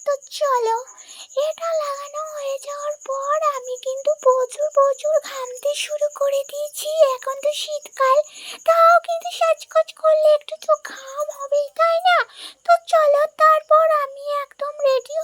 তো চলো, এটা লাগানো হয়ে যাওয়ার পর আমি কিন্তু প্রচুর প্রচুর ঘামতে শুরু করে দিয়েছি। এখন তো শীতকাল, তাও কিন্তু সাজগোজ করলে একটু তো ঘাম হবেই, তাই না? তো চলো, তারপর আমি একদম রেডি